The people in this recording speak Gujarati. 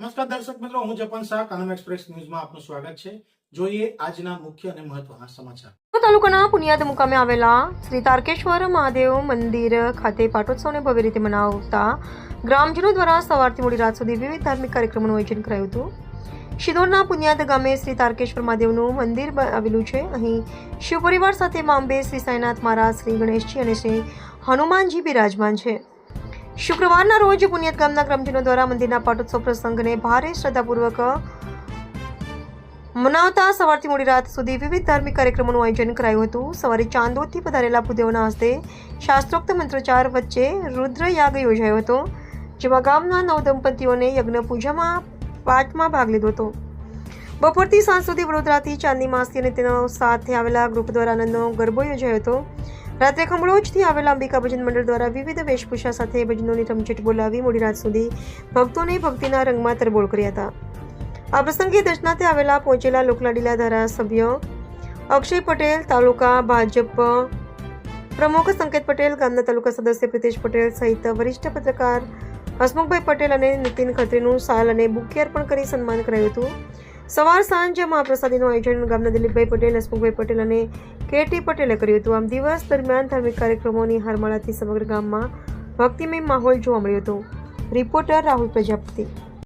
નમસ્કાર દર્શક મિત્રો, હું જપન શાહ, કાનમ એક્સપ્રેસ ન્યૂઝમાં આપનું સ્વાગત છે. જોઈએ આજના મુખ્ય અને મહત્વના સમાચાર. તાલુકાના પુનિયાદ મુકામે આવેલા શ્રી તારકેશ્વર મહાદેવ મંદિર ખાતે પાટોત્સવને ભવ્ય રીતે મનાવતા ગ્રામજનો દ્વારા સવારથી મોડી રાત સુધી વિવિધ ધાર્મિક કાર્યક્રમોનું આયોજન કરાયું હતું. શિદોરના પુનિયાદ ગામે શ્રી તારકેશ્વર મહાદેવનું મંદિર આવેલું છે. અહીં શિવ પરિવાર સાથે મા અંબે, શ્રી સાંઈનાથ મહારાજ, શ્રી ગણેશજી અને શ્રી હનુમાનજી બિરાજમાન છે. શુક્રવારના રોજ પુનિયાદ ગામના ગ્રામજનો દ્વારા મંદિરના પાટોત્સવ પ્રસંગને ભારે શ્રદ્ધાપૂર્વક મનાવતા સવારથી મોડી રાત સુધી વિવિધ ધાર્મિક કાર્યક્રમોનું આયોજન કરાયું હતું. સવારે ચાંદોદથી પધારેલા ભૂદેવોના હસ્તે શાસ્ત્રોક્ત મંત્રોચ્ચાર વચ્ચે રુદ્રયાગ યોજાયો હતો, જેમાં ગામના નવદંપતીઓને યજ્ઞ પૂજામાં પાઠમાં ભાગ લીધો હતો. બપોરથી સાંજ સુધી વડોદરાથી ચાંદની માસી અને તેનો સાથે આવેલા ગ્રુપ દ્વારા આનંદનો ગરબો યોજાયો હતો. રાત્રે ખંભળોજથી આવેલા અંબિકા ભજન મંડળ દ્વારા વિવિધ વેશભૂષા સાથે ભજનોની રમઝટ બોલાવી મોડી રાત સુધી ભક્તોને ભક્તિના રંગમાં તરબોળ કર્યા હતા. આ પ્રસંગે દર્શનાર્થે આવેલા પહોંચેલા લોકલાડીલા ધારાસભ્ય અક્ષય પટેલ, તાલુકા ભાજપ પ્રમુખ સંકેત પટેલ, ગામના તાલુકા સદસ્ય પ્રિતેશ પટેલ સહિત વરિષ્ઠ પત્રકાર હસમુખભાઈ પટેલ અને નીતિન ખત્રીનું શાલ અને બુકે અર્પણ કરી સન્માન કરાયું હતું. સવાર સાંજ મહાપ્રસાદીનું આયોજન ગામના દિલીપભાઈ પટેલ, હસમુખભાઈ પટેલ અને કેટી પટેલે કર્યું હતું. આમ દિવસ દરમિયાન ધાર્મિક કાર્યક્રમોની હારમાળાથી સમગ્ર ગામમાં ભક્તિમય માહોલ જોવા મળ્યો હતો. રિપોર્ટર રાહુલ પ્રજાપતિ.